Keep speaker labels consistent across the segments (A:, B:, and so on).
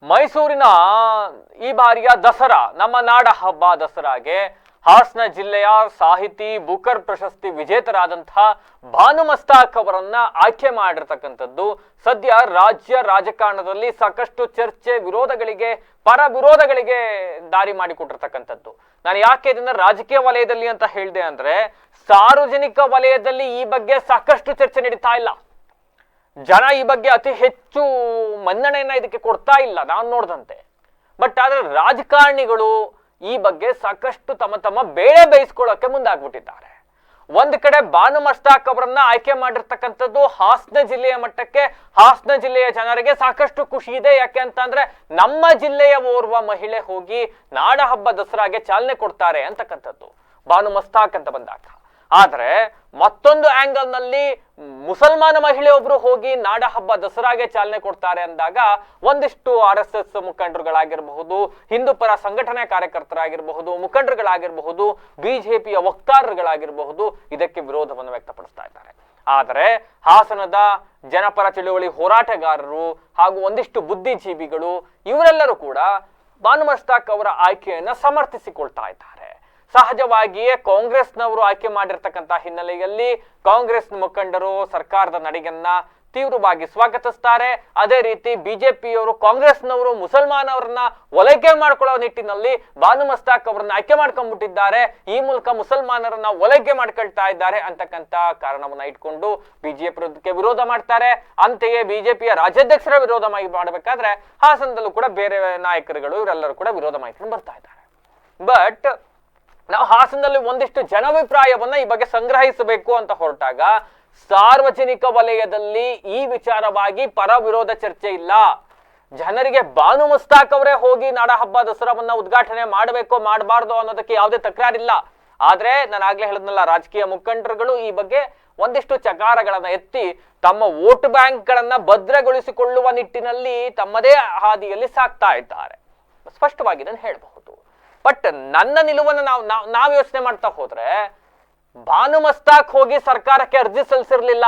A: ಮೈಸೂರಿನ ಈ ಬಾರಿಯ ದಸರಾ ನಮ್ಮ ನಾಡ ಹಬ್ಬ ದಸರಾಗೆ ಹಾಸನ ಜಿಲ್ಲೆಯ ಸಾಹಿತಿ ಬೂಕರ್ ಪ್ರಶಸ್ತಿ ವಿಜೇತರಾದಂತಹ ಭಾನು ಮಸ್ತಾಕ್ ಅವರನ್ನ ಆಯ್ಕೆ ಮಾಡಿರ್ತಕ್ಕಂಥದ್ದು ಸದ್ಯ ರಾಜ್ಯ ರಾಜಕಾರಣದಲ್ಲಿ ಸಾಕಷ್ಟು ಚರ್ಚೆ ವಿರೋಧಗಳಿಗೆ ಪರ ವಿರೋಧಗಳಿಗೆ ದಾರಿ ಮಾಡಿಕೊಟ್ಟಿರ್ತಕ್ಕಂಥದ್ದು. ನಾನು ಯಾಕೆ ಇದನ್ನ ರಾಜಕೀಯ ವಲಯದಲ್ಲಿ ಅಂತ ಹೇಳಿದೆ ಅಂದ್ರೆ ಸಾರ್ವಜನಿಕ ವಲಯದಲ್ಲಿ ಈ ಬಗ್ಗೆ ಸಾಕಷ್ಟು ಚರ್ಚೆ ನಡೀತಾ ಇಲ್ಲ. ಜನ ಈ ಬಗ್ಗೆ ಅತಿ ಹೆಚ್ಚು ಮನ್ನಣೆಯನ್ನ ಇದಕ್ಕೆ ಕೊಡ್ತಾ ಇಲ್ಲ ನಾನು ನೋಡಿದಂತೆ. ಬಟ್ ಆದ್ರೆ ರಾಜಕಾರಣಿಗಳು ಈ ಬಗ್ಗೆ ಸಾಕಷ್ಟು ತಮ್ಮ ಬೇಳೆ ಬೇಯಿಸ್ಕೊಳ್ಳೋಕೆ ಮುಂದಾಗ್ಬಿಟ್ಟಿದ್ದಾರೆ. ಒಂದ್ ಕಡೆ ಭಾನು ಮಸ್ತಾಕ್ ಅವರನ್ನ ಆಯ್ಕೆ ಮಾಡಿರ್ತಕ್ಕಂಥದ್ದು ಹಾಸನ ಜಿಲ್ಲೆಯ ಮಟ್ಟಕ್ಕೆ ಹಾಸನ ಜಿಲ್ಲೆಯ ಜನರಿಗೆ ಸಾಕಷ್ಟು ಖುಷಿ ಇದೆ. ಯಾಕೆ ಅಂತಂದ್ರೆ ನಮ್ಮ ಜಿಲ್ಲೆಯ ಓರ್ವ ಮಹಿಳೆ ಹೋಗಿ ನಾಡ ಹಬ್ಬ ದಸರಾಗೆ ಚಾಲನೆ ಕೊಡ್ತಾರೆ ಅಂತಕ್ಕಂಥದ್ದು ಭಾನು ಮಸ್ತಾಕ್ ಅಂತ ಬಂದಾಗ. ಆದ್ರೆ ಮತ್ತೊಂದು ಆಂಗಲ್ ನಲ್ಲಿ ಮುಸಲ್ಮಾನ ಮಹಿಳೆಯೊಬ್ರು ಹೋಗಿ ನಾಡ ಹಬ್ಬ ದಸರಾಗೆ ಚಾಲನೆ ಕೊಡ್ತಾರೆ ಅಂದಾಗ ಒಂದಿಷ್ಟು RSS ಮುಖಂಡರುಗಳಾಗಿರಬಹುದು, ಹಿಂದೂ ಪರ ಸಂಘಟನೆ ಕಾರ್ಯಕರ್ತರಾಗಿರಬಹುದು, ಮುಖಂಡರುಗಳಾಗಿರಬಹುದು, ಬಿಜೆಪಿಯ ವಕ್ತಾರರುಗಳಾಗಿರಬಹುದು ಇದಕ್ಕೆ ವಿರೋಧವನ್ನು ವ್ಯಕ್ತಪಡಿಸ್ತಾ ಇದ್ದಾರೆ. ಆದರೆ ಹಾಸನದ ಜನಪರ ಚಳುವಳಿ ಹೋರಾಟಗಾರರು ಹಾಗೂ ಒಂದಿಷ್ಟು ಬುದ್ಧಿಜೀವಿಗಳು ಇವರೆಲ್ಲರೂ ಕೂಡ ಭಾನು ಮಸ್ತಾಕ್ ಅವರ ಆಯ್ಕೆಯನ್ನ ಸಮರ್ಥಿಸಿಕೊಳ್ತಾ ಇದ್ದಾರೆ. ಸಹಜವಾಗಿಯೇ ಕಾಂಗ್ರೆಸ್ನವರು ಆಯ್ಕೆ ಮಾಡಿರ್ತಕ್ಕಂಥ ಹಿನ್ನೆಲೆಯಲ್ಲಿ ಕಾಂಗ್ರೆಸ್ ಮುಖಂಡರು ಸರ್ಕಾರದ ನಡೆಯನ್ನ ತೀವ್ರವಾಗಿ ಸ್ವಾಗತಿಸ್ತಾರೆ. ಅದೇ ರೀತಿ ಬಿಜೆಪಿಯವರು ಕಾಂಗ್ರೆಸ್ನವರು ಮುಸಲ್ಮಾನವರನ್ನ ಒಲೈಕೆ ಮಾಡ್ಕೊಳ್ಳೋ ನಿಟ್ಟಿನಲ್ಲಿ ಭಾನು ಮಸ್ತಾಕ್ ಅವರನ್ನ ಆಯ್ಕೆ ಮಾಡ್ಕೊಂಡ್ಬಿಟ್ಟಿದ್ದಾರೆ. ಈ ಮೂಲಕ ಮುಸಲ್ಮಾನರನ್ನ ಒಲೈಕೆ ಮಾಡ್ಕೊಳ್ತಾ ಇದ್ದಾರೆ ಅಂತಕ್ಕಂಥ ಕಾರಣವನ್ನ ಇಟ್ಕೊಂಡು ಬಿಜೆಪಿ ವಿರೋಧ ಮಾಡ್ತಾರೆ. ಅಂತೆಯೇ ಬಿಜೆಪಿಯ ರಾಜ್ಯಾಧ್ಯಕ್ಷರ ವಿರೋಧ ಮಾಡಬೇಕಾದ್ರೆ ಹಾಸನದಲ್ಲೂ ಕೂಡ ಬೇರೆ ನಾಯಕರುಗಳು ಇವರೆಲ್ಲರೂ ಕೂಡ ವಿರೋಧ ಮಾಡ್ಕೊಂಡು ಬರ್ತಾ ಇದ್ದಾರೆ. ಬಟ್ ನಾವು ಹಾಸನದಲ್ಲಿ ಒಂದಿಷ್ಟು ಜನಾಭಿಪ್ರಾಯವನ್ನ ಈ ಬಗ್ಗೆ ಸಂಗ್ರಹಿಸಬೇಕು ಅಂತ ಹೊರಟಾಗ ಸಾರ್ವಜನಿಕ ವಲಯದಲ್ಲಿ ಈ ವಿಚಾರವಾಗಿ ಪರ ವಿರೋಧ ಚರ್ಚೆ ಇಲ್ಲ. ಜನರಿಗೆ ಭಾನು ಮಸ್ತಾಕ್ ಅವರೇ ಹೋಗಿ ನಾಡ ಹಬ್ಬ ದಸರಾವನ್ನ ಉದ್ಘಾಟನೆ ಮಾಡಬೇಕೋ ಮಾಡಬಾರ್ದು ಅನ್ನೋದಕ್ಕೆ ಯಾವುದೇ ತಕರಾರಿಲ್ಲ. ಆದ್ರೆ ನಾನು ಆಗ್ಲೇ ಹೇಳಿದ್ನಲ್ಲ, ರಾಜಕೀಯ ಮುಖಂಡರುಗಳು ಈ ಬಗ್ಗೆ ಒಂದಿಷ್ಟು ಚಕಾರಗಳನ್ನ ಎತ್ತಿ ತಮ್ಮ ವೋಟ್ ಬ್ಯಾಂಕ್ ಗಳನ್ನ ಭದ್ರಗೊಳಿಸಿಕೊಳ್ಳುವ ನಿಟ್ಟಿನಲ್ಲಿ ತಮ್ಮದೇ ಹಾದಿಯಲ್ಲಿ ಸಾಕ್ತಾ ಇದ್ದಾರೆ. ಸ್ಪಷ್ಟವಾಗಿ ನಾನು ಹೇಳಬಹುದು. ಬಟ್ ನನ್ನ ನಿಲುವನ್ನು ನಾವು ಯೋಚನೆ ಮಾಡ್ತಾ ಹೋದ್ರೆ ಭಾನು ಮಸ್ತಾಕ್ ಹೋಗಿ ಸರ್ಕಾರಕ್ಕೆ ಅರ್ಜಿ ಸಲ್ಲಿಸಿರ್ಲಿಲ್ಲ.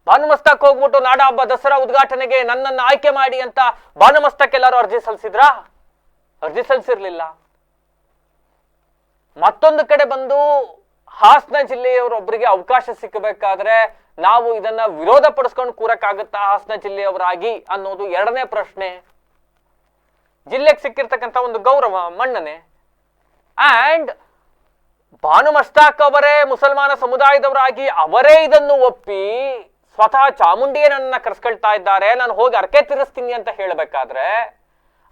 A: ಭಾನು ಮಸ್ತಾಕ್ ಹೋಗ್ಬಿಟ್ಟು ನಾಡ ಹಬ್ಬ ದಸರಾ ಉದ್ಘಾಟನೆಗೆ ನನ್ನನ್ನು ಆಯ್ಕೆ ಮಾಡಿ ಅಂತ ಭಾನು ಮಸ್ತಾಕ್ ಎಲ್ಲರೂ ಅರ್ಜಿ ಸಲ್ಲಿಸಿದ್ರಾ? ಅರ್ಜಿ ಸಲ್ಲಿಸಿರ್ಲಿಲ್ಲ. ಮತ್ತೊಂದು ಕಡೆ ಬಂದು ಹಾಸನ ಜಿಲ್ಲೆಯವರೊಬ್ಬರಿಗೆ ಅವಕಾಶ ಸಿಕ್ಕಬೇಕಾದ್ರೆ ನಾವು ಇದನ್ನ ವಿರೋಧ ಪಡಿಸ್ಕೊಂಡು ಕೂರಕ್ಕಾಗತ್ತಾ ಹಾಸನ ಜಿಲ್ಲೆಯವರಾಗಿ ಅನ್ನೋದು ಎರಡನೇ ಪ್ರಶ್ನೆ. ಜಿಲ್ಲೆಗೆ ಸಿಕ್ಕಿರ್ತಕ್ಕಂಥ ಒಂದು ಗೌರವ ಮನ್ನಣೆ. ಅಂಡ್ ಭಾನು ಮಸ್ತಾಕ್ ಅವರೇ ಮುಸಲ್ಮಾನ ಸಮುದಾಯದವರಾಗಿ ಅವರೇ ಇದನ್ನು ಒಪ್ಪಿ ಸ್ವತಃ ಚಾಮುಂಡಿಯೇ ನನ್ನ ಕರೆಸ್ಕೊಳ್ತಾ ಇದ್ದಾರೆ, ನಾನು ಹೋಗಿ ಅರ್ಕೆ ತೀರಿಸ್ತೀನಿ ಅಂತ ಹೇಳಬೇಕಾದ್ರೆ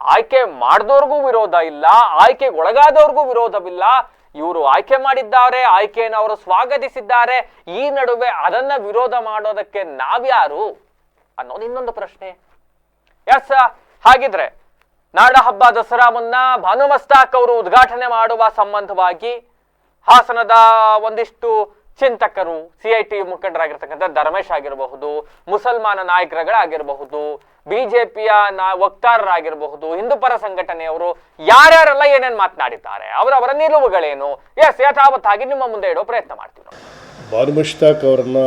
A: ಆಯ್ಕೆ ಮಾಡಿದವ್ರಿಗೂ ವಿರೋಧ ಇಲ್ಲ, ಆಯ್ಕೆಗೆ ಒಳಗಾದವ್ರಿಗೂ ವಿರೋಧವಿಲ್ಲ. ಇವರು ಆಯ್ಕೆ ಮಾಡಿದ್ದಾರೆ, ಆಯ್ಕೆಯನ್ನು ಅವರು ಸ್ವಾಗತಿಸಿದ್ದಾರೆ. ಈ ನಡುವೆ ಅದನ್ನ ವಿರೋಧ ಮಾಡೋದಕ್ಕೆ ನಾವ್ಯಾರು ಅನ್ನೋದು ಇನ್ನೊಂದು ಪ್ರಶ್ನೆ. ಎಸ್, ಹಾಗಿದ್ರೆ ನಾಡ ಹಬ್ಬ ದಸರಾವನ್ನ ಭಾನು ಮಸ್ತಾಕ್ ಅವರು ಉದ್ಘಾಟನೆ ಮಾಡುವ ಸಂಬಂಧವಾಗಿ ಹಾಸನದ ಒಂದಿಷ್ಟು ಚಿಂತಕರು, CIT ಮುಖಂಡರಾಗಿರ್ತಕ್ಕಂಥ ಧರ್ಮೇಶ್ ಆಗಿರಬಹುದು, ಮುಸಲ್ಮಾನ ನಾಯಕರುಗಳಾಗಿರಬಹುದು, ಬಿಜೆಪಿಯ ವಕ್ತಾರರಾಗಿರಬಹುದು, ಹಿಂದೂ ಪರ ಸಂಘಟನೆಯವರು ಯಾರ್ಯಾರೆಲ್ಲ ಏನೇನು ಮಾತನಾಡಿದ್ದಾರೆ, ಅವರವರ ನಿಲುವುಗಳೇನು, ಯಥಾವತ್ತಾಗಿ ನಿಮ್ಮ ಮುಂದೆ ಇಡೋ ಪ್ರಯತ್ನ ಮಾಡ್ತೀವಿ.
B: ಭಾನು ಮಸ್ತಾಕ್ ಅವರನ್ನ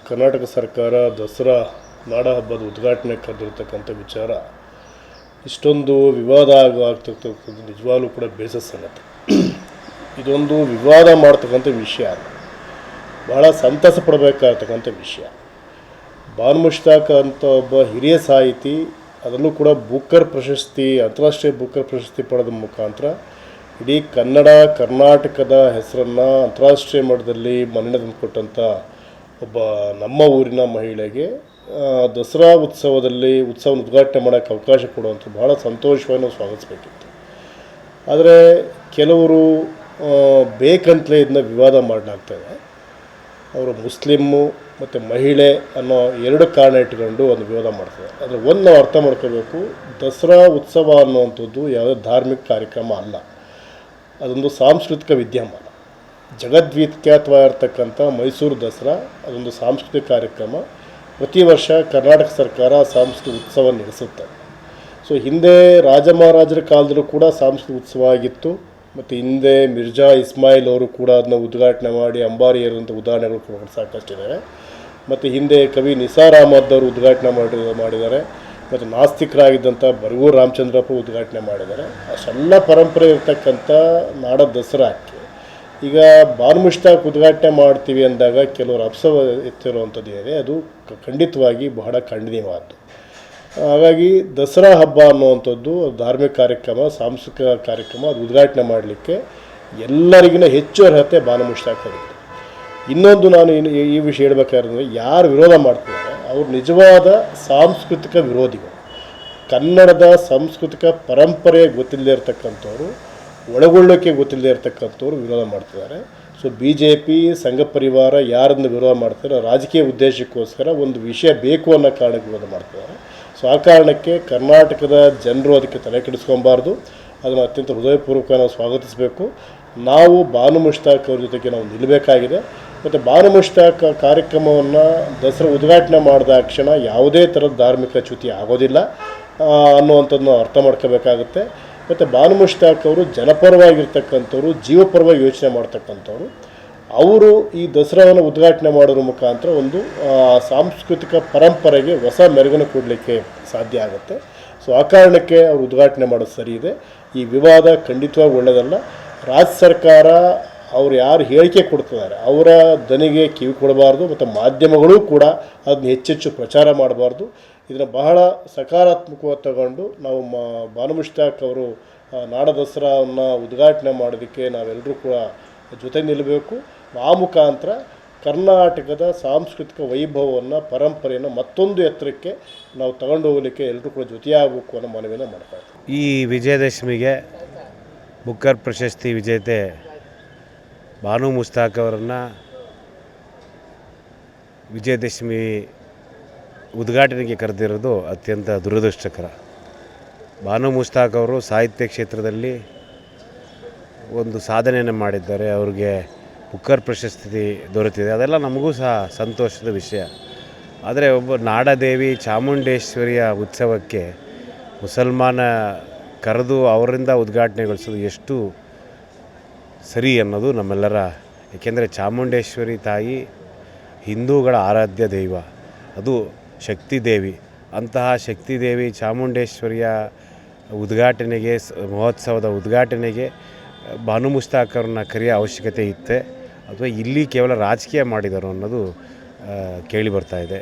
B: ಕರ್ನಾಟಕ ಸರ್ಕಾರ ದಸರಾ ನಾಡ ಹಬ್ಬದ ಉದ್ಘಾಟನೆ ಕರೆದಿರ್ತಕ್ಕಂಥ ವಿಚಾರ ಇಷ್ಟೊಂದು ವಿವಾದ ಆಗ್ತಕ್ಕಂಥದ್ದು ನಿಜವಾಗ್ಲೂ ಕೂಡ ಬೇಸರ ಸಂಗತಿ. ಇದೊಂದು ವಿವಾದ ಮಾಡ್ತಕ್ಕಂಥ ವಿಷಯ ಅಲ್ಲ, ಬಹಳ ಸಂತಸ ಪಡಬೇಕಾಗ್ತಕ್ಕಂಥ ವಿಷಯ. ಭಾನು ಮಸ್ತಾಕ್ ಅಂತ ಒಬ್ಬ ಹಿರಿಯ ಸಾಹಿತಿ, ಅದರಲ್ಲೂ ಕೂಡ ಬೂಕರ್ ಪ್ರಶಸ್ತಿ, ಅಂತಾರಾಷ್ಟ್ರೀಯ ಬೂಕರ್ ಪ್ರಶಸ್ತಿ ಪಡೆದ ಮುಖಾಂತರ ಇಡೀ ಕರ್ನಾಟಕದ ಹೆಸರನ್ನು ಅಂತಾರಾಷ್ಟ್ರೀಯ ಮಟ್ಟದಲ್ಲಿ ಮನ್ನಣೆ ತಂದುಕೊಟ್ಟಂಥ ಒಬ್ಬ ನಮ್ಮ ಊರಿನ ಮಹಿಳೆಗೆ ದಸರಾ ಉತ್ಸವದಲ್ಲಿ ಉತ್ಸವನ ಉದ್ಘಾಟನೆ ಮಾಡೋಕ್ಕೆ ಅವಕಾಶ ಕೊಡುವಂಥ ಭಾಳ ಸಂತೋಷವಾಗಿ ನಾವು ಸ್ವಾಗತಿಸಬೇಕಿತ್ತು. ಆದರೆ ಕೆಲವರು ಬೇಕಂತಲೇ ಇದನ್ನ ವಿವಾದ ಮಾಡಲಾಗ್ತದೆ. ಅವರು ಮುಸ್ಲಿಮ್ಮು ಮತ್ತು ಮಹಿಳೆ ಅನ್ನೋ ಎರಡು ಕಾರಣ ಇಟ್ಕೊಂಡು ಒಂದು ವಿವಾದ ಮಾಡ್ತಾರೆ. ಆದರೆ ಒಂದು ನಾವು ಅರ್ಥ ಮಾಡ್ಕೋಬೇಕು, ದಸರಾ ಉತ್ಸವ ಅನ್ನುವಂಥದ್ದು ಯಾವುದೇ ಧಾರ್ಮಿಕ ಕಾರ್ಯಕ್ರಮ ಅಲ್ಲ, ಅದೊಂದು ಸಾಂಸ್ಕೃತಿಕ ವಿದ್ಯಮಾನ. ಜಗದ್ವಿಖ್ಯಾತವಾಗಿರ್ತಕ್ಕಂಥ ಮೈಸೂರು ದಸರಾ ಅದೊಂದು ಸಾಂಸ್ಕೃತಿಕ ಕಾರ್ಯಕ್ರಮ. ಪ್ರತಿ ವರ್ಷ ಕರ್ನಾಟಕ ಸರ್ಕಾರ ಸಾಂಸ್ಕೃತಿಕ ಉತ್ಸವ ನಡೆಸುತ್ತೆ. ಸೊ ಹಿಂದೆ ರಾಜ ಮಹಾರಾಜರ ಕಾಲದಲ್ಲೂ ಕೂಡ ಸಾಂಸ್ಕೃತಿಕ ಉತ್ಸವ ಆಗಿತ್ತು. ಮತ್ತು ಹಿಂದೆ ಮಿರ್ಜಾ ಇಸ್ಮಾಯಿಲ್ ಅವರು ಕೂಡ ಅದನ್ನ ಉದ್ಘಾಟನೆ ಮಾಡಿ ಅಂಬಾರಿ ಏರುವಂಥ ಉದಾಹರಣೆಗಳು ಕೂಡ ಸಾಕಷ್ಟಿದ್ದಾರೆ. ಮತ್ತು ಹಿಂದೆ ಕವಿ ನಿಸಾರ್ ಅಹಮದ್ ಅವರು ಉದ್ಘಾಟನೆ ಮಾಡಿದ್ದಾರೆ. ಮತ್ತು ನಾಸ್ತಿಕರಾಗಿದ್ದಂಥ ಬರಗೂರು ರಾಮಚಂದ್ರಪ್ಪ ಉದ್ಘಾಟನೆ ಮಾಡಿದ್ದಾರೆ. ಅಷ್ಟೆಲ್ಲ ಪರಂಪರೆ ಇರ್ತಕ್ಕಂಥ ನಾಡ ದಸರಾಕ್ಕೆ ಈಗ ಬಾನುಮುಷ್ತಾಕ್ ಉದ್ಘಾಟನೆ ಮಾಡ್ತೀವಿ ಅಂದಾಗ ಕೆಲವರು ಅಪ್ಸ ಎತ್ತಿರುವಂಥದ್ದು ಇದೆ, ಅದು ಖಂಡಿತವಾಗಿ ಬಹಳ ಖಂಡನೀಯವಾದ್ದು. ಹಾಗಾಗಿ ದಸರಾ ಹಬ್ಬ ಅನ್ನುವಂಥದ್ದು ಧಾರ್ಮಿಕ ಕಾರ್ಯಕ್ರಮ, ಸಾಂಸ್ಕೃತಿಕ ಕಾರ್ಯಕ್ರಮ, ಅದು ಉದ್ಘಾಟನೆ ಮಾಡಲಿಕ್ಕೆ ಎಲ್ಲರಿಗಿನ ಹೆಚ್ಚು ಅರ್ಹತೆ ಬಾನುಮುಷ್ತಾಕ್ ಅವರಿಗೆ. ಇನ್ನೊಂದು ನಾನು ಈ ವಿಷಯ ಹೇಳ್ಬೇಕಾದ್ರೆ, ಯಾರು ವಿರೋಧ ಮಾಡ್ತಿದ್ದಾರೆ ಅವರು ನಿಜವಾದ ಸಾಂಸ್ಕೃತಿಕ ವಿರೋಧಿಗಳು. ಕನ್ನಡದ ಸಾಂಸ್ಕೃತಿಕ ಪರಂಪರೆ ಗೊತ್ತಿಲ್ಲದೆ ಇರತಕ್ಕಂಥವ್ರು, ಒಳಗೊಳ್ಳೋಕ್ಕೆ ಗೊತ್ತಿಲ್ಲದೆ ಇರತಕ್ಕಂಥವ್ರು ವಿರೋಧ ಮಾಡ್ತಿದ್ದಾರೆ. ಸೊ BJP ಸಂಘ ಪರಿವಾರ ಯಾರನ್ನು ವಿರೋಧ ಮಾಡ್ತಾರೆ, ರಾಜಕೀಯ ಉದ್ದೇಶಕ್ಕೋಸ್ಕರ ಒಂದು ವಿಷಯ ಬೇಕು ಅನ್ನೋ ಕಾರಣಕ್ಕೆ ವಿರೋಧ ಮಾಡ್ತಿದ್ದಾರೆ. ಸೊ ಆ ಕಾರಣಕ್ಕೆ ಕರ್ನಾಟಕದ ಜನರು ಅದಕ್ಕೆ ತಲೆ ಕೆಡಿಸ್ಕೊಬಾರ್ದು, ಅದನ್ನು ಅತ್ಯಂತ ಹೃದಯಪೂರ್ವಕ ನಾವು ಸ್ವಾಗತಿಸಬೇಕು. ನಾವು ಬಾನುಮುಷ್ತಾಕ್ ಅವ್ರ ಜೊತೆಗೆ ನಾವು ನಿಲ್ಲಬೇಕಾಗಿದೆ. ಮತ್ತು ಬಾನುಮುಷ್ತಾಕ್ ಕಾರ್ಯಕ್ರಮವನ್ನು ದಸರಾ ಉದ್ಘಾಟನೆ ಮಾಡಿದ ಕ್ಷಣ ಯಾವುದೇ ಥರದ ಧಾರ್ಮಿಕ ಚ್ಯುತಿ ಆಗೋದಿಲ್ಲ ಅನ್ನುವಂಥದ್ದನ್ನು ಅರ್ಥ ಮಾಡ್ಕೋಬೇಕಾಗುತ್ತೆ. ಮತ್ತು ಬಾನುಮುಷ್ತಾಕ್ ಅವರು ಜನಪರವಾಗಿರ್ತಕ್ಕಂಥವ್ರು, ಜೀವಪರವಾಗಿ ಯೋಚನೆ ಮಾಡ್ತಕ್ಕಂಥವ್ರು. ಅವರು ಈ ದಸರಾವನ್ನು ಉದ್ಘಾಟನೆ ಮಾಡೋದ್ರ ಮುಖಾಂತರ ಒಂದು ಸಾಂಸ್ಕೃತಿಕ ಪರಂಪರೆಗೆ ಹೊಸ ಮೆರುಗನ್ನು ಕೊಡಲಿಕ್ಕೆ ಸಾಧ್ಯ ಆಗುತ್ತೆ. ಸೊ ಆ ಕಾರಣಕ್ಕೆ ಅವರು ಉದ್ಘಾಟನೆ ಮಾಡೋದು ಸರಿ ಇದೆ. ಈ ವಿವಾದ ಖಂಡಿತವಾಗಿ ಒಳ್ಳೆಯದಲ್ಲ. ರಾಜ್ಯ ಸರ್ಕಾರ ಅವರು ಯಾರು ಹೇಳಿಕೆ ಕೊಡ್ತಿದ್ದಾರೆ ಅವರ ದನಿಗೆ ಕಿವಿ ಕೊಡಬಾರ್ದು, ಮತ್ತು ಮಾಧ್ಯಮಗಳು ಕೂಡ ಅದನ್ನ ಹೆಚ್ಚೆಚ್ಚು ಪ್ರಚಾರ ಮಾಡಬಾರ್ದು. ಇದನ್ನು ಬಹಳ ಸಕಾರಾತ್ಮಕವಾಗಿ ತಗೊಂಡು ನಾವು ಬಾನುಮುಷ್ತಾಕ್ ಅವರು ನಾಡ ದಸರಾವನ್ನು ಉದ್ಘಾಟನೆ ಮಾಡೋದಕ್ಕೆ ನಾವೆಲ್ಲರೂ ಕೂಡ ಜೊತೆ ನಿಲ್ಲಬೇಕು. ಆ ಮುಖಾಂತರ ಕರ್ನಾಟಕದ ಸಾಂಸ್ಕೃತಿಕ ವೈಭವವನ್ನು, ಪರಂಪರೆಯನ್ನು ಮತ್ತೊಂದು ಎತ್ತರಕ್ಕೆ ನಾವು ತಗೊಂಡು ಹೋಗಲಿಕ್ಕೆ ಎಲ್ಲರೂ ಕೂಡ ಜೊತೆಯಾಗಬೇಕು ಅನ್ನೋ ಮನವಿಯನ್ನು ಮಾಡ್ತಾ ಇದ್ದೀವಿ.
C: ಈ ವಿಜಯದಶಮಿಗೆ ಬುಕ್ಕರ್ ಪ್ರಶಸ್ತಿ ವಿಜೇತೆ ಬಾನು ಮುಸ್ತಾಕ್ ಅವರನ್ನು ವಿಜಯದಶಮಿ ಉದ್ಘಾಟನೆಗೆ ಕರೆದಿರೋದು ಅತ್ಯಂತ ದುರದೃಷ್ಟಕರ. ಬಾನು ಮುಸ್ತಾಕ್ ಅವರು ಸಾಹಿತ್ಯ ಕ್ಷೇತ್ರದಲ್ಲಿ ಒಂದು ಸಾಧನೆಯನ್ನು ಮಾಡಿದ್ದಾರೆ. ಅವ್ರಿಗೆ ಬುಕ್ಕರ್ ಪ್ರಶಸ್ತಿ ದೊರೆತಿದೆ, ಅದೆಲ್ಲ ನಮಗೂ ಸಹ ಸಂತೋಷದ ವಿಷಯ. ಆದರೆ ಒಬ್ಬ ನಾಡದೇವಿ ಚಾಮುಂಡೇಶ್ವರಿಯ ಉತ್ಸವಕ್ಕೆ ಮುಸಲ್ಮಾನ ಕರೆದು ಅವರಿಂದ ಉದ್ಘಾಟನೆಗೊಳಿಸೋದು ಎಷ್ಟು ಸರಿ ಅನ್ನೋದು ನಮ್ಮೆಲ್ಲರ, ಏಕೆಂದರೆ ಚಾಮುಂಡೇಶ್ವರಿ ತಾಯಿ ಹಿಂದೂಗಳ ಆರಾಧ್ಯ ದೈವ, ಅದು ಶಕ್ತಿ ದೇವಿ. ಅಂತಹ ಶಕ್ತಿ ದೇವಿ ಚಾಮುಂಡೇಶ್ವರಿಯ ಉದ್ಘಾಟನೆಗೆ, ಮಹೋತ್ಸವದ ಉದ್ಘಾಟನೆಗೆ ಬಾನು ಮುಸ್ತಾಕ್ ಅವ್ರನ್ನ ಕರೆಯೋ ಅವಶ್ಯಕತೆ ಇತ್ತೆ, ಅಥವಾ ಇಲ್ಲಿ ಕೇವಲ ರಾಜಕೀಯ ಮಾಡಿದರು ಅನ್ನೋದು ಕೇಳಿ ಬರ್ತಾ ಇದೆ.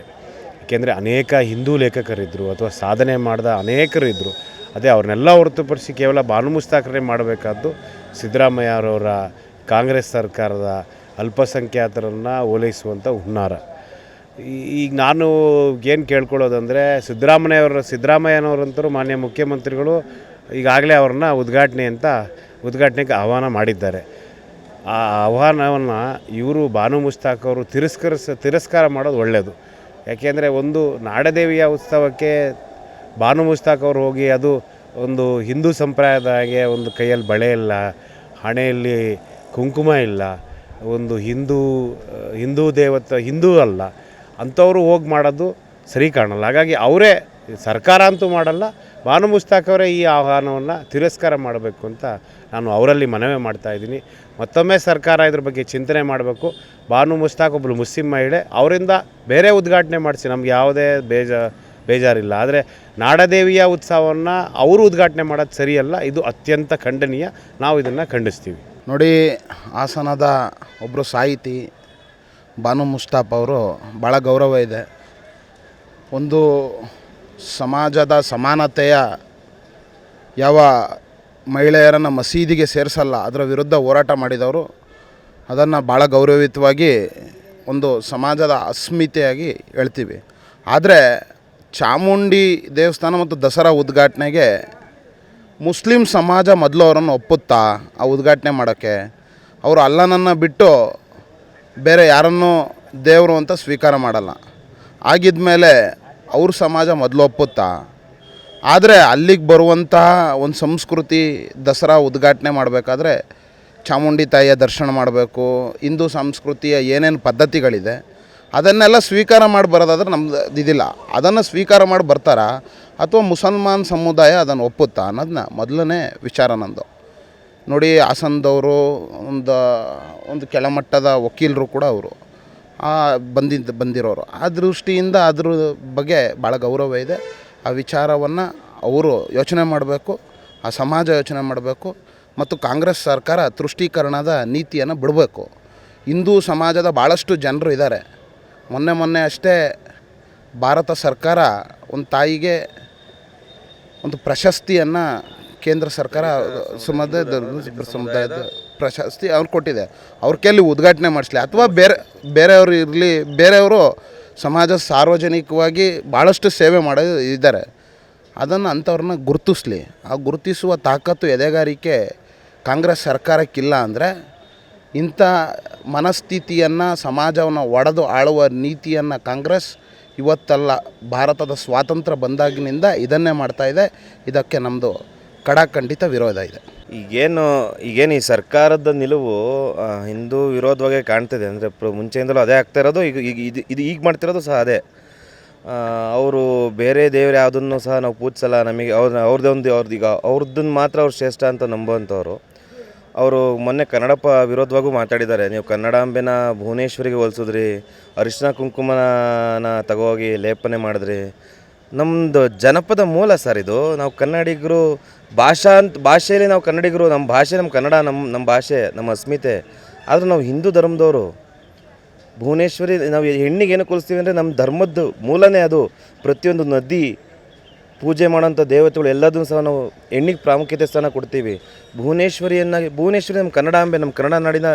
C: ಏಕೆಂದರೆ ಅನೇಕ ಹಿಂದೂ ಲೇಖಕರಿದ್ದರು, ಅಥವಾ ಸಾಧನೆ ಮಾಡಿದ ಅನೇಕರು ಇದ್ದರು. ಅದೇ ಅವ್ರನ್ನೆಲ್ಲ ಹೊರತುಪಡಿಸಿ ಕೇವಲ ಬಾನು ಮುಸ್ತಾಕ್ರೇ ಮಾಡಬೇಕಾದ್ದು ಸಿದ್ದರಾಮಯ್ಯರವರ ಕಾಂಗ್ರೆಸ್ ಸರ್ಕಾರದ ಅಲ್ಪಸಂಖ್ಯಾತರನ್ನು ಓಲೈಸುವಂಥ ಹುನ್ನಾರ. ಈಗ ನಾನು ಏನು ಕೇಳ್ಕೊಳ್ಳೋದಂದರೆ, ಸಿದ್ದರಾಮಯ್ಯನವರಂತರೂ ಮಾನ್ಯ ಮುಖ್ಯಮಂತ್ರಿಗಳು ಈಗಾಗಲೇ ಅವ್ರನ್ನ ಉದ್ಘಾಟನೆಗೆ ಆಹ್ವಾನ ಮಾಡಿದ್ದಾರೆ. ಆ ಆಹ್ವಾನವನ್ನು ಇವರು ಬಾನು ಮುಸ್ತಾಕ್ ಅವರು ತಿರಸ್ಕಾರ ಮಾಡೋದು ಒಳ್ಳೆಯದು. ಯಾಕೆಂದರೆ ಒಂದು ನಾಡದೇವಿಯ ಉತ್ಸವಕ್ಕೆ ಬಾನು ಮುಸ್ತಾಕ್ ಅವರು ಹೋಗಿ, ಅದು ಒಂದು ಹಿಂದೂ ಸಂಪ್ರದಾಯದಾಗೆ ಒಂದು ಕೈಯಲ್ಲಿ ಬಳೆ ಇಲ್ಲ, ಹಣೆಯಲ್ಲಿ ಕುಂಕುಮ ಇಲ್ಲ, ಒಂದು ಹಿಂದೂ ಹಿಂದೂ ಅಲ್ಲ ಅಂಥವರು ಹೋಗಿ ಮಾಡೋದು ಸರಿ ಕಾಣಲ್ಲ. ಹಾಗಾಗಿ ಅವರೇ, ಸರ್ಕಾರ ಅಂತೂ ಮಾಡಲ್ಲ, ಬಾನು ಮುಸ್ತಾಕ್ ಅವರೇ ಈ ಆಹ್ವಾನವನ್ನು ತಿರಸ್ಕಾರ ಮಾಡಬೇಕು ಅಂತ ನಾನು ಅವರಲ್ಲಿ ಮನವಿ ಮಾಡ್ತಾಯಿದ್ದೀನಿ. ಮತ್ತೊಮ್ಮೆ ಸರ್ಕಾರ ಇದ್ರ ಬಗ್ಗೆ ಚಿಂತನೆ ಮಾಡಬೇಕು. ಬಾನು ಮುಸ್ತಾಕ್ ಒಬ್ಬರು ಮುಸ್ಲಿಂ ಮಹಿಳೆ, ಅವರಿಂದ ಬೇರೆ ಉದ್ಘಾಟನೆ ಮಾಡಿಸಿ, ನಮ್ಗೆ ಯಾವುದೇ ಬೇಜಾರಿಲ್ಲ. ಆದರೆ ನಾಡದೇವಿಯ ಉತ್ಸವವನ್ನು ಅವರು ಉದ್ಘಾಟನೆ ಮಾಡೋದು ಸರಿಯಲ್ಲ, ಇದು ಅತ್ಯಂತ ಖಂಡನೀಯ. ನಾವು ಇದನ್ನು ಖಂಡಿಸ್ತೀವಿ.
D: ನೋಡಿ, ಹಾಸನದ ಒಬ್ಬರು ಸಾಹಿತಿ ಬಾನು ಮುಸ್ತಾಕ್ ಅವರು ಭಾಳ ಗೌರವ ಇದೆ. ಒಂದು ಸಮಾಜದ ಸಮಾನತೆಯ ಯಾವ ಮಹಿಳೆಯರನ್ನು ಮಸೀದಿಗೆ ಸೇರಿಸಲ್ಲ ಅದರ ವಿರುದ್ಧ ಹೋರಾಟ ಮಾಡಿದವರು. ಅದನ್ನು ಭಾಳ ಗೌರವಯುತವಾಗಿ ಒಂದು ಸಮಾಜದ ಅಸ್ಮಿತೆಯಾಗಿ ಹೇಳ್ತೀವಿ. ಆದರೆ ಚಾಮುಂಡಿ ದೇವಸ್ಥಾನ ಮತ್ತು ದಸರಾ ಉದ್ಘಾಟನೆಗೆ ಮುಸ್ಲಿಂ ಸಮಾಜ ಮೊದಲು ಅವರನ್ನು ಒಪ್ಪುತ್ತಾ ಆ ಉದ್ಘಾಟನೆ ಮಾಡೋಕ್ಕೆ? ಅವರು ಅಲ್ಲನನ್ನು ಬಿಟ್ಟು ಬೇರೆ ಯಾರನ್ನೂ ದೇವರು ಅಂತ ಸ್ವೀಕಾರ ಮಾಡಲ್ಲ. ಆಗಿದ್ಮೇಲೆ ಅವ್ರ ಸಮಾಜ ಮೊದಲು ಒಪ್ಪುತ್ತಾ? ಆದರೆ ಅಲ್ಲಿಗೆ ಬರುವಂತಹ ಒಂದು ಸಂಸ್ಕೃತಿ, ದಸರಾ ಉದ್ಘಾಟನೆ ಮಾಡಬೇಕಾದ್ರೆ ಚಾಮುಂಡಿ ತಾಯಿಯ ದರ್ಶನ ಮಾಡಬೇಕು, ಹಿಂದೂ ಸಂಸ್ಕೃತಿಯ ಏನೇನು ಪದ್ಧತಿಗಳಿದೆ ಅದನ್ನೆಲ್ಲ ಸ್ವೀಕಾರ ಮಾಡಿ ಬರೋದಾದ್ರೆ ನಮ್ದು ಇದಿಲ್ಲ. ಅದನ್ನು ಸ್ವೀಕಾರ ಮಾಡಿ ಬರ್ತಾರಾ ಅಥವಾ ಮುಸಲ್ಮಾನ್ ಸಮುದಾಯ ಅದನ್ನು ಒಪ್ಪುತ್ತಾ ಅನ್ನೋದನ್ನ ಮೊದಲನೇ ವಿಚಾರ ನಂದು. ನೋಡಿ, ಹಾಸನದವರು ಒಂದು ಕೆಳಮಟ್ಟದ ವಕೀಲರು ಕೂಡ ಅವರು ಬಂದಿರೋರು. ಆ ದೃಷ್ಟಿಯಿಂದ ಅದ್ರ ಬಗ್ಗೆ ಭಾಳ ಗೌರವ ಇದೆ. ಆ ವಿಚಾರವನ್ನು ಅವರು ಯೋಚನೆ ಮಾಡಬೇಕು, ಆ ಸಮಾಜ ಯೋಚನೆ ಮಾಡಬೇಕು ಮತ್ತು ಕಾಂಗ್ರೆಸ್ ಸರ್ಕಾರ ತುಷ್ಟೀಕರಣದ ನೀತಿಯನ್ನು ಬಿಡಬೇಕು. ಹಿಂದೂ ಸಮಾಜದ ಭಾಳಷ್ಟು ಜನರು ಇದ್ದಾರೆ. ಮೊನ್ನೆ ಅಷ್ಟೇ ಭಾರತ ಸರ್ಕಾರ ಒಂದು ತಾಯಿಗೆ ಒಂದು ಪ್ರಶಸ್ತಿಯನ್ನು ಕೇಂದ್ರ ಸರ್ಕಾರ ಸಮುದಾಯದ ಪ್ರಶಸ್ತಿ ಅವ್ರು ಕೊಟ್ಟಿದೆ. ಅವ್ರ ಕೈಲಿ ಉದ್ಘಾಟನೆ ಮಾಡಿಸ್ಲಿ ಅಥವಾ ಬೇರೆಯವರು ಇರಲಿ, ಬೇರೆಯವರು ಸಮಾಜ ಸಾರ್ವಜನಿಕವಾಗಿ ಭಾಳಷ್ಟು ಸೇವೆ ಮಾಡೋದು ಇದ್ದಾರೆ, ಅದನ್ನು ಅಂಥವ್ರನ್ನ ಗುರುತಿಸ್ಲಿ. ಆ ಗುರುತಿಸುವ ತಾಕತ್ತು ಎದೆಗಾರಿಕೆ ಕಾಂಗ್ರೆಸ್ ಸರ್ಕಾರಕ್ಕಿಲ್ಲ ಅಂದರೆ ಇಂಥ ಮನಸ್ಥಿತಿಯನ್ನು, ಸಮಾಜವನ್ನು ಒಡೆದು ಆಳುವ ನೀತಿಯನ್ನು ಕಾಂಗ್ರೆಸ್ ಇವತ್ತಲ್ಲ, ಭಾರತದ ಸ್ವಾತಂತ್ರ್ಯ ಬಂದಾಗಿನಿಂದ ಇದನ್ನೇ ಮಾಡ್ತಾಯಿದೆ. ಇದಕ್ಕೆ ನಮ್ಮದು ಖಡಾಖಂಡಿತ ವಿರೋಧ ಇದೆ.
E: ಈಗೇನು ಈ ಸರ್ಕಾರದ ನಿಲುವು ಹಿಂದೂ ವಿರೋಧವಾಗಿ ಕಾಣ್ತಿದೆ. ಅಂದರೆ ಮುಂಚೆಯಿಂದಲೂ ಅದೇ ಆಗ್ತಾ ಇರೋದು, ಈಗ ಮಾಡ್ತಿರೋದು ಸಹ ಅದೇ. ಅವರು ಬೇರೆ ದೇವ್ರು ಯಾವುದನ್ನು ಸಹ ನಾವು ಪೂಜಿಸಲ್ಲ, ನಮಗೆ ಅವ್ರದ್ದನ್ನು ಮಾತ್ರ ಅವ್ರು ಶ್ರೇಷ್ಠ ಅಂತ ನಂಬೋವಂಥವ್ರು. ಅವರು ಮೊನ್ನೆ ಕನ್ನಡಪ್ಪ ವಿರೋಧವಾಗೂ ಮಾತಾಡಿದ್ದಾರೆ. ನೀವು ಕನ್ನಡಾಂಬೆನ ಭುವನೇಶ್ವರಿಗೆ ಹೋಲಿಸಿದ್ರಿ, ಅರಿಶಿನ ಕುಂಕುಮನ ತಗೋಗಿ ಲೇಪನೆ ಮಾಡಿದ್ರಿ. ನಮ್ಮದು ಜನಪದ ಮೂಲ ಸರ್ ಇದು. ನಾವು ಕನ್ನಡಿಗರು ಭಾಷೆಯಲ್ಲಿ ನಾವು ಕನ್ನಡಿಗರು, ನಮ್ಮ ಭಾಷೆ ನಮ್ಮ ಕನ್ನಡ, ನಮ್ಮ ಭಾಷೆ ನಮ್ಮ ಅಸ್ಮಿತೆ. ಆದರೂ ನಾವು ಹಿಂದೂ ಧರ್ಮದವರು. ಭುವನೇಶ್ವರಿ ನಾವು ಹೆಣ್ಣಿಗೆ ಏನು ಕೊಲಿಸ್ತೀವಿ ಅಂದರೆ ನಮ್ಮ ಧರ್ಮದ ಮೂಲನೇ ಅದು. ಪ್ರತಿಯೊಂದು ನದಿ, ಪೂಜೆ ಮಾಡೋಂಥ ದೇವತೆಗಳು ಎಲ್ಲದನ್ನು ಸಹ ನಾವು ಹೆಣ್ಣಿಗೆ ಪ್ರಾಮುಖ್ಯತೆ ಸ್ಥಾನ ಕೊಡ್ತೀವಿ. ಭುವನೇಶ್ವರಿ ನಮ್ಮ ಕನ್ನಡಾಂಬೆ, ನಮ್ಮ ಕನ್ನಡ ನಾಡಿನ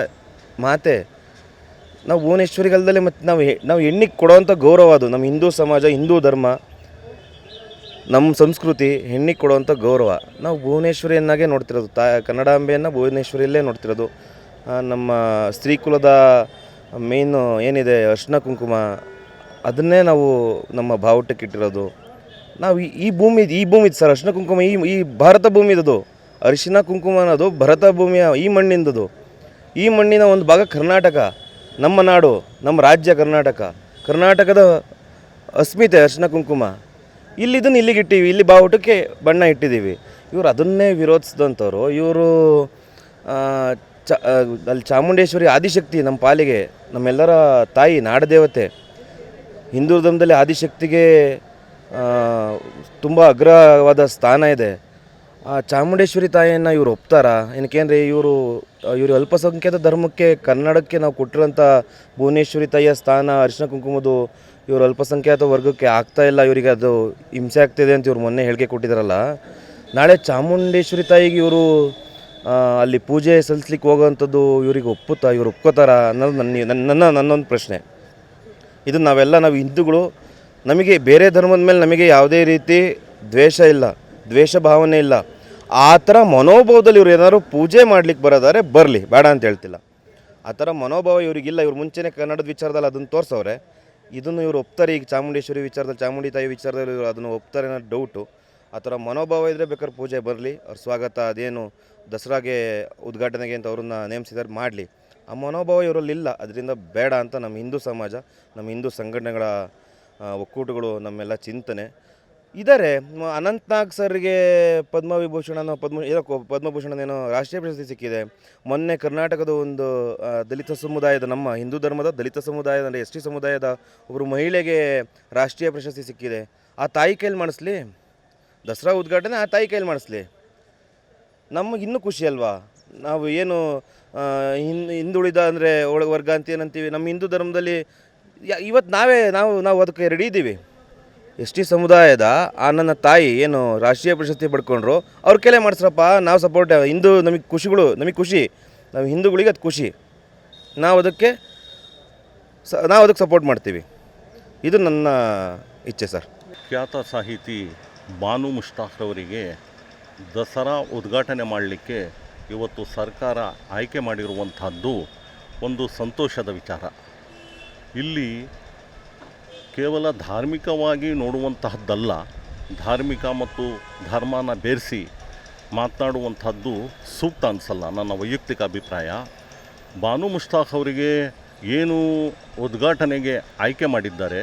E: ಮಾತೆ. ನಾವು ಭುವನೇಶ್ವರಿಗಲ್ದಲ್ಲೇ ಮತ್ತು ನಾವು ಹೆಣ್ಣಿಗೆ ಕೊಡೋವಂಥ ಗೌರವ ಅದು. ನಮ್ಮ ಹಿಂದೂ ಸಮಾಜ, ಹಿಂದೂ ಧರ್ಮ, ನಮ್ಮ ಸಂಸ್ಕೃತಿ ಹೆಣ್ಣಿಗೆ ಕೊಡುವಂಥ ಗೌರವ. ನಾವು ಭುವನೇಶ್ವರಿಯನ್ನಾಗೆ ನೋಡ್ತಿರೋದು, ಕನ್ನಡಾಂಬೆಯನ್ನು ಭುವನೇಶ್ವರಿಯಲ್ಲೇ ನೋಡ್ತಿರೋದು. ನಮ್ಮ ಸ್ತ್ರೀಕುಲದ ಮೇಯ್ನು ಏನಿದೆ ಅರಿಶಿನ ಕುಂಕುಮ, ಅದನ್ನೇ ನಾವು ನಮ್ಮ ಬಾವುಟಕ್ಕೆ ಇಟ್ಟಿರೋದು. ನಾವು ಈ ಭೂಮಿ ಸರ್, ಅರಿಶಿನ ಕುಂಕುಮ ಈ ಭಾರತ ಭೂಮಿದದು. ಅರಿಶಿನ ಕುಂಕುಮ ಅನ್ನೋದು ಭಾರತ ಭೂಮಿಯ ಈ ಮಣ್ಣಿಂದದು. ಈ ಮಣ್ಣಿನ ಒಂದು ಭಾಗ ಕರ್ನಾಟಕ, ನಮ್ಮ ನಾಡು, ನಮ್ಮ ರಾಜ್ಯ ಕರ್ನಾಟಕದ ಅಸ್ಮಿತೆ ಅರಿಶಿನ ಕುಂಕುಮ. ಇದನ್ನು ಇಲ್ಲಿಗಿಟ್ಟಿವಿ, ಇಲ್ಲಿ ಬಾವುಟಕ್ಕೆ ಬಣ್ಣ ಇಟ್ಟಿದ್ದೀವಿ. ಇವರು ಅದನ್ನೇ ವಿರೋಧಿಸಿದಂಥವ್ರು. ಇವರು ಅಲ್ಲಿ ಚಾಮುಂಡೇಶ್ವರಿ ಆದಿಶಕ್ತಿ ನಮ್ಮ ಪಾಲಿಗೆ, ನಮ್ಮೆಲ್ಲರ ತಾಯಿ, ನಾಡದೇವತೆ. ಹಿಂದೂ ಧರ್ಮದಲ್ಲಿ ಆದಿಶಕ್ತಿಗೆ ತುಂಬ ಅಗ್ರವಾದ ಸ್ಥಾನ ಇದೆ. ಆ ಚಾಮುಂಡೇಶ್ವರಿ ತಾಯಿಯನ್ನು ಇವರು ಒಪ್ತಾರಾ? ಏನಕ್ಕೆಂದರೆ ಇವರು ಅಲ್ಪಸಂಖ್ಯಾತ ಧರ್ಮಕ್ಕೆ, ಕನ್ನಡಕ್ಕೆ ನಾವು ಕೊಟ್ಟಿರೋಂಥ ಭುವನೇಶ್ವರಿ ತಾಯಿಯ ಸ್ಥಾನ, ಅರಿಶಿನ ಕುಂಕುಮದು ಇವರು ಅಲ್ಪಸಂಖ್ಯಾತ ವರ್ಗಕ್ಕೆ ಆಗ್ತಾಯಿಲ್ಲ, ಇವರಿಗೆ ಅದು ಹಿಂಸೆ ಆಗ್ತಿದೆ ಅಂತ ಇವ್ರು ಮೊನ್ನೆ ಹೇಳಿಕೆ ಕೊಟ್ಟಿದ್ದಾರಲ್ಲ. ನಾಳೆ ಚಾಮುಂಡೇಶ್ವರಿ ತಾಯಿಗೆ ಇವರು ಅಲ್ಲಿ ಪೂಜೆ ಸಲ್ಲಿಸ್ಲಿಕ್ಕೆ ಹೋಗೋವಂಥದ್ದು ಇವ್ರಿಗೆ ಇವ್ರು ಒಪ್ಕೋತಾರ ಅನ್ನೋದು ನನ್ನೊಂದು ಪ್ರಶ್ನೆ. ಇದು ನಾವು ಹಿಂದೂಗಳು, ನಮಗೆ ಬೇರೆ ಧರ್ಮದ ಮೇಲೆ ನಮಗೆ ಯಾವುದೇ ರೀತಿ ದ್ವೇಷ ಭಾವನೆ ಇಲ್ಲ. ಆ ಥರ ಮನೋಭಾವದಲ್ಲಿ ಇವ್ರು ಏನಾದ್ರು ಪೂಜೆ ಮಾಡ್ಲಿಕ್ಕೆ ಬರೋದಾದ್ರೆ ಬರಲಿ, ಬೇಡ ಅಂತ ಹೇಳ್ತಿಲ್ಲ. ಆ ಥರ ಮನೋಭಾವ ಇವ್ರಿಗಿಲ್ಲ. ಇವ್ರು ಮುಂಚೆನೇ ಕನ್ನಡದ ವಿಚಾರದಲ್ಲಿ ಅದನ್ನು ತೋರಿಸವ್ರೆ. ಇದನ್ನು ಇವರು ಒಪ್ತಾರೆ. ಈಗ ಚಾಮುಂಡೇಶ್ವರಿ ವಿಚಾರದಲ್ಲಿ, ಚಾಮುಂಡಿ ತಾಯಿ ವಿಚಾರದಲ್ಲಿ ಇವರು ಅದನ್ನು ಒಪ್ತಾರೆ ಅನ್ನೋ ಡೌಟು. ಆ ಥರ ಮನೋಭಾವ ಇದ್ದರೆ ಬೇಕಾದ್ರೆ ಪೂಜೆ ಬರಲಿ, ಅವ್ರ ಸ್ವಾಗತ. ಅದೇನು ದಸರಾಗೆ ಉದ್ಘಾಟನೆಗೆ ಅಂತ ಅವ್ರನ್ನ ನೇಮಿಸಿದ್ದಾರೆ, ಮಾಡಲಿ. ಆ ಮನೋಭಾವ ಇವರಲ್ಲಿಲ್ಲ, ಅದರಿಂದ ಬೇಡ ಅಂತ ನಮ್ಮ ಹಿಂದೂ ಸಮಾಜ, ನಮ್ಮ ಹಿಂದೂ ಸಂಘಟನೆಗಳ ಒಕ್ಕೂಟಗಳು, ನಮ್ಮೆಲ್ಲ ಚಿಂತನೆ ಇದ್ದಾರೆ. ಅನಂತ್ನಾಗ್ ಸರ್ಗೆ ಪದ್ಮಭೂಷಣನೇನೋ ರಾಷ್ಟ್ರೀಯ ಪ್ರಶಸ್ತಿ ಸಿಕ್ಕಿದೆ. ಮೊನ್ನೆ ಕರ್ನಾಟಕದ ಒಂದು ದಲಿತ ಸಮುದಾಯದ, ನಮ್ಮ ಹಿಂದೂ ಧರ್ಮದ ದಲಿತ ಸಮುದಾಯದ, ಅಂದರೆ ST ಸಮುದಾಯದ ಒಬ್ಬರು ಮಹಿಳೆಗೆ ರಾಷ್ಟ್ರೀಯ ಪ್ರಶಸ್ತಿ ಸಿಕ್ಕಿದೆ. ಆ ತಾಯಿ ಕೈಲಿ ಮಾಡಿಸ್ಲಿ, ದಸರಾ ಉದ್ಘಾಟನೆ ಆ ತಾಯಿ ಕೈಲಿ ಮಾಡಿಸ್ಲಿ. ನಮಗೆ ಇನ್ನೂ ಖುಷಿ ಅಲ್ವಾ? ನಾವು ಏನು ಹಿಂದುಳಿದ ಅಂದರೆ ವರ್ಗ ಅಂತ ಏನಂತೀವಿ, ನಮ್ಮ ಹಿಂದೂ ಧರ್ಮದಲ್ಲಿ ಇವತ್ತು ನಾವು ಅದಕ್ಕೆ ರೆಡಿ ಇದ್ದೀವಿ. ST ಸಮುದಾಯದ ನನ್ನ ತಾಯಿ ಏನು ರಾಷ್ಟ್ರೀಯ ಪ್ರಶಸ್ತಿ ಪಡ್ಕೊಂಡ್ರು, ಅವ್ರ ಕೈಲೇ ಮಾಡಿಸ್ರಪ್ಪ, ನಾವು ಸಪೋರ್ಟ್. ನಮಗೆ ಖುಷಿ, ನಾವು ಹಿಂದೂಗಳಿಗೆ ಅದು ಖುಷಿ. ನಾವು ಅದಕ್ಕೆ ಸಪೋರ್ಟ್ ಮಾಡ್ತೀವಿ. ಇದು ನನ್ನ ಇಚ್ಛೆ ಸರ್.
F: ಖ್ಯಾತ ಸಾಹಿತಿ ಬಾನು ಮುಷ್ತಾಕ್ ಅವರಿಗೆ ದಸರಾ ಉದ್ಘಾಟನೆ ಮಾಡಲಿಕ್ಕೆ ಇವತ್ತು ಸರ್ಕಾರ ಆಯ್ಕೆ ಮಾಡಿರುವಂಥದ್ದು ಒಂದು ಸಂತೋಷದ ವಿಚಾರ. ಇಲ್ಲಿ ಕೇವಲ ಧಾರ್ಮಿಕವಾಗಿ ನೋಡುವಂತಹದ್ದಲ್ಲ, ಧಾರ್ಮಿಕ ಮತ್ತು ಧರ್ಮನ ಬೇರಿಸಿ ಮಾತನಾಡುವಂಥದ್ದು ಸೂಕ್ತ ಅನಿಸಲ್ಲ, ನನ್ನ ವೈಯಕ್ತಿಕ ಅಭಿಪ್ರಾಯ. ಬಾನು ಮುಷ್ತಾಕ್ ಅವರಿಗೆ ಏನು ಉದ್ಘಾಟನೆಗೆ ಆಯ್ಕೆ ಮಾಡಿದ್ದಾರೆ,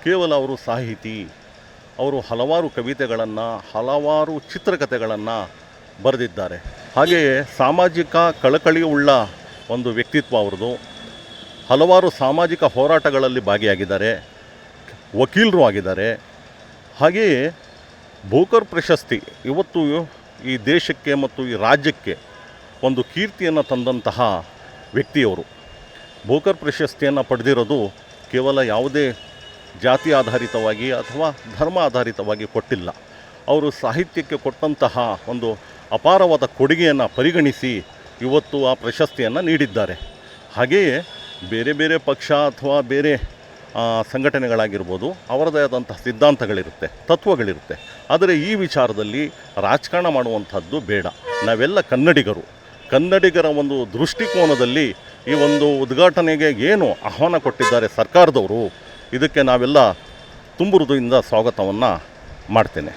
F: ಕೇವಲ ಅವರು ಸಾಹಿತಿ. ಅವರು ಹಲವಾರು ಕವಿತೆಗಳನ್ನು, ಹಲವಾರು ಚಿತ್ರಕಥೆಗಳನ್ನು ಬರೆದಿದ್ದಾರೆ. ಹಾಗೆಯೇ ಸಾಮಾಜಿಕ ಕಳಕಳಿಯುಳ್ಳ ಒಂದು ವ್ಯಕ್ತಿತ್ವ ಅವ್ರದ್ದು. ಹಲವಾರು ಸಾಮಾಜಿಕ ಹೋರಾಟಗಳಲ್ಲಿ ಭಾಗಿಯಾಗಿದ್ದಾರೆ, ವಕೀಲರು ಆಗಿದ್ದಾರೆ. ಹಾಗೆಯೇ ಬೂಕರ್ ಪ್ರಶಸ್ತಿ ಇವತ್ತು ಈ ದೇಶಕ್ಕೆ ಮತ್ತು ಈ ರಾಜ್ಯಕ್ಕೆ ಒಂದು ಕೀರ್ತಿಯನ್ನು ತಂದಂತಹ ವ್ಯಕ್ತಿಯವರು. ಬೂಕರ್ ಪ್ರಶಸ್ತಿಯನ್ನು ಪಡೆದಿರೋದು ಕೇವಲ ಯಾವುದೇ ಜಾತಿ ಆಧಾರಿತವಾಗಿ ಅಥವಾ ಧರ್ಮ ಆಧಾರಿತವಾಗಿ ಕೊಟ್ಟಿಲ್ಲ. ಅವರು ಸಾಹಿತ್ಯಕ್ಕೆ ಕೊಟ್ಟಂತಹ ಒಂದು ಅಪಾರವಾದ ಕೊಡುಗೆಯನ್ನು ಪರಿಗಣಿಸಿ ಇವತ್ತು ಆ ಪ್ರಶಸ್ತಿಯನ್ನು ನೀಡಿದ್ದಾರೆ. ಹಾಗೆಯೇ ಬೇರೆ ಬೇರೆ ಪಕ್ಷ ಅಥವಾ ಬೇರೆ ಸಂಘಟನೆಗಳಾಗಿರ್ಬೋದು, ಅವರದೇ ಆದಂತಹ ಸಿದ್ಧಾಂತಗಳಿರುತ್ತೆ, ತತ್ವಗಳಿರುತ್ತೆ. ಆದರೆ ಈ ವಿಚಾರದಲ್ಲಿ ರಾಜಕಾರಣ ಮಾಡುವಂಥದ್ದು ಬೇಡ. ನಾವೆಲ್ಲ ಕನ್ನಡಿಗರ ಒಂದು ದೃಷ್ಟಿಕೋನದಲ್ಲಿ ಈ ಒಂದು ಉದ್ಘಾಟನೆಗೆ ಏನು ಆಹ್ವಾನ ಕೊಟ್ಟಿದ್ದಾರೆ ಸರ್ಕಾರದವರು, ಇದಕ್ಕೆ ನಾವೆಲ್ಲ ತುಂಬು ಹೃದಯದಿಂದ ಸ್ವಾಗತವನ್ನು ಮಾಡ್ತೇನೆ.